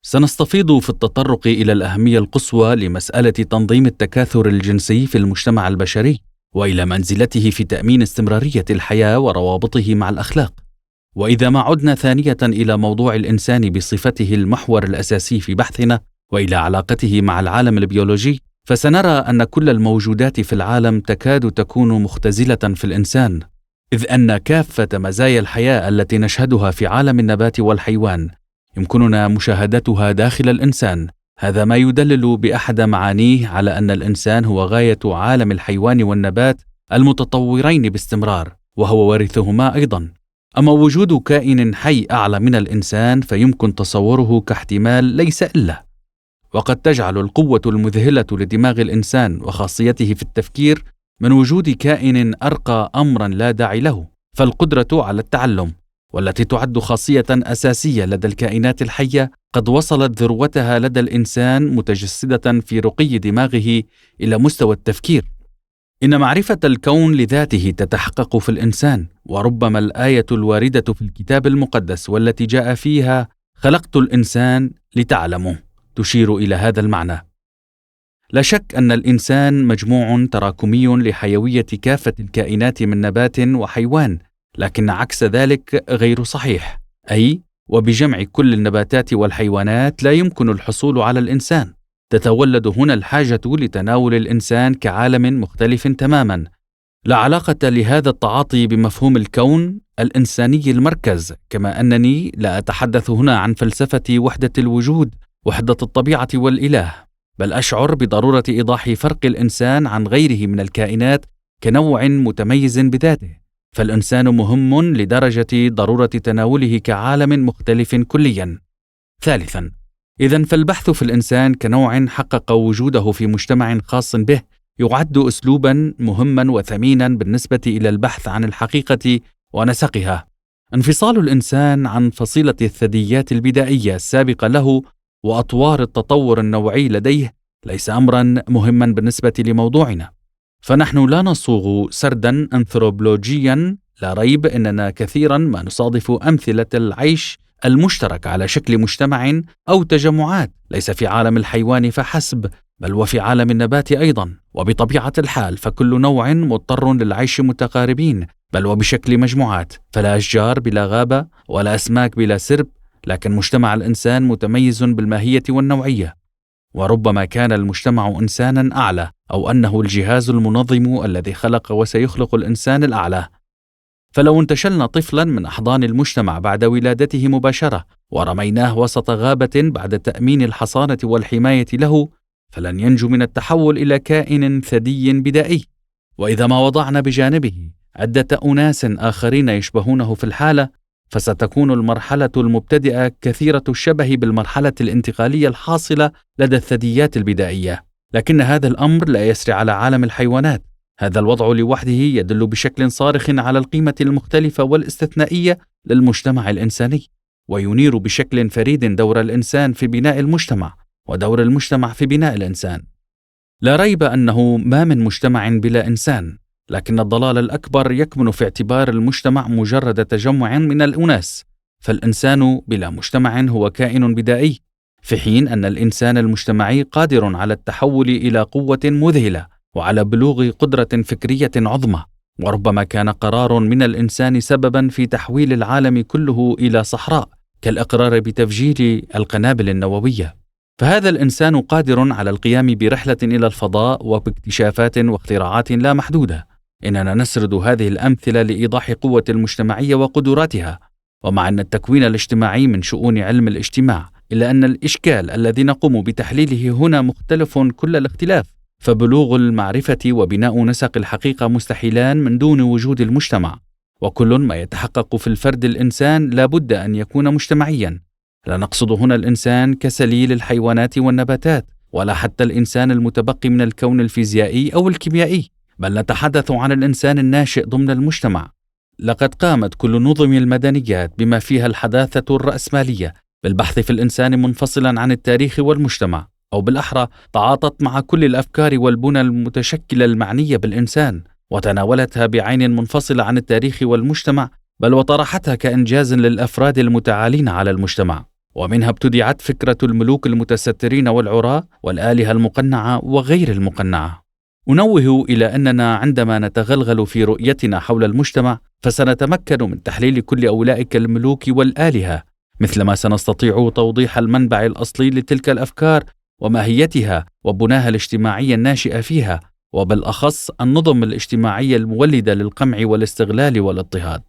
سنستفيض في التطرق إلى الأهمية القصوى لمسألة تنظيم التكاثر الجنسي في المجتمع البشري، وإلى منزلته في تأمين استمرارية الحياة وروابطه مع الأخلاق. وإذا ما عدنا ثانية إلى موضوع الإنسان بصفته المحور الأساسي في بحثنا، وإلى علاقته مع العالم البيولوجي، فسنرى أن كل الموجودات في العالم تكاد تكون مختزلة في الإنسان، إذ أن كافة مزايا الحياة التي نشهدها في عالم النبات والحيوان يمكننا مشاهدتها داخل الإنسان. هذا ما يدلل بأحد معانيه على أن الإنسان هو غاية عالم الحيوان والنبات المتطورين باستمرار، وهو وارثهما أيضا. أما وجود كائن حي أعلى من الإنسان فيمكن تصوره كاحتمال ليس إلا، وقد تجعل القوة المذهلة لدماغ الإنسان وخاصيته في التفكير من وجود كائن أرقى أمرا لا داعي له، فالقدرة على التعلم، والتي تعد خاصية أساسية لدى الكائنات الحية، قد وصلت ذروتها لدى الإنسان متجسدة في رقي دماغه إلى مستوى التفكير. إن معرفة الكون لذاته تتحقق في الإنسان، وربما الآية الواردة في الكتاب المقدس والتي جاء فيها خلقت الإنسان لتعلمه تشير إلى هذا المعنى. لا شك أن الإنسان مجموع تراكمي لحيوية كافة الكائنات من نبات وحيوان، لكن عكس ذلك غير صحيح، أي وبجمع كل النباتات والحيوانات لا يمكن الحصول على الإنسان. تتولد هنا الحاجة لتناول الإنسان كعالم مختلف تماما، لا علاقة لهذا التعاطي بمفهوم الكون الإنساني المركز، كما أنني لا أتحدث هنا عن فلسفة وحدة الوجود، وحدة الطبيعة والإله، بل أشعر بضرورة إيضاح فرق الإنسان عن غيره من الكائنات كنوع متميز بذاته. فالإنسان مهم لدرجة ضرورة تناوله كعالم مختلف كليا. ثالثا، إذن فالبحث في الإنسان كنوع حقق وجوده في مجتمع خاص به يعد أسلوبا مهما وثمينا بالنسبة إلى البحث عن الحقيقة ونسقها. انفصال الإنسان عن فصيلة الثدييات البدائية السابقة له وأطوار التطور النوعي لديه ليس أمرا مهما بالنسبة لموضوعنا، فنحن لا نصوغ سردا أنثروبولوجيا. لا ريب أننا كثيرا ما نصادف أمثلة العيش المشترك على شكل مجتمع أو تجمعات ليس في عالم الحيوان فحسب، بل وفي عالم النبات أيضا. وبطبيعة الحال فكل نوع مضطر للعيش متقاربين، بل وبشكل مجموعات، فلا أشجار بلا غابة ولا أسماك بلا سرب، لكن مجتمع الإنسان متميز بالماهية والنوعية. وربما كان المجتمع إنسانا أعلى، أو أنه الجهاز المنظم الذي خلق وسيخلق الإنسان الأعلى. فلو انتشلنا طفلا من أحضان المجتمع بعد ولادته مباشرة ورميناه وسط غابة بعد تأمين الحصانة والحماية له، فلن ينجو من التحول إلى كائن ثدي بدائي. وإذا ما وضعنا بجانبه عدة أناس آخرين يشبهونه في الحالة، فستكون المرحلة المبتدئة كثيرة الشبه بالمرحلة الانتقالية الحاصلة لدى الثدييات البدائية. لكن هذا الأمر لا يسري على عالم الحيوانات. هذا الوضع لوحده يدل بشكل صارخ على القيمة المختلفة والاستثنائية للمجتمع الإنساني، وينير بشكل فريد دور الإنسان في بناء المجتمع ودور المجتمع في بناء الإنسان. لا ريب أنه ما من مجتمع بلا إنسان، لكن الضلال الأكبر يكمن في اعتبار المجتمع مجرد تجمع من الأناس، فالإنسان بلا مجتمع هو كائن بدائي، في حين أن الإنسان المجتمعي قادر على التحول إلى قوة مذهلة وعلى بلوغ قدرة فكرية عظمى. وربما كان قرار من الإنسان سببا في تحويل العالم كله إلى صحراء، كالإقرار بتفجير القنابل النووية. فهذا الإنسان قادر على القيام برحلة إلى الفضاء وباكتشافات واختراعات لا محدودة. إننا نسرد هذه الأمثلة لإيضاح قوة المجتمعية وقدراتها. ومع أن التكوين الاجتماعي من شؤون علم الاجتماع، إلا أن الإشكال الذي نقوم بتحليله هنا مختلف كل الاختلاف، فبلوغ المعرفة وبناء نسق الحقيقة مستحيلان من دون وجود المجتمع. وكل ما يتحقق في الفرد الإنسان لا بد أن يكون مجتمعيا. لا نقصد هنا الإنسان كسليل الحيوانات والنباتات، ولا حتى الإنسان المتبقي من الكون الفيزيائي أو الكيميائي، بل نتحدث عن الإنسان الناشئ ضمن المجتمع. لقد قامت كل نظم المدنيات بما فيها الحداثة الرأسمالية بالبحث في الإنسان منفصلا عن التاريخ والمجتمع، أو بالأحرى تعاطت مع كل الأفكار والبنى المتشكلة المعنية بالإنسان وتناولتها بعين منفصلة عن التاريخ والمجتمع، بل وطرحتها كإنجاز للأفراد المتعالين على المجتمع. ومنها ابتدعت فكرة الملوك المتسترين والعراة والآلهة المقنعة وغير المقنعة. أنوه إلى أننا عندما نتغلغل في رؤيتنا حول المجتمع فسنتمكن من تحليل كل أولئك الملوك والآلهة، مثلما سنستطيع توضيح المنبع الأصلي لتلك الأفكار وماهيتها وبناها الاجتماعي الناشئ فيها، وبالأخص النظم الاجتماعية المولدة للقمع والاستغلال والاضطهاد.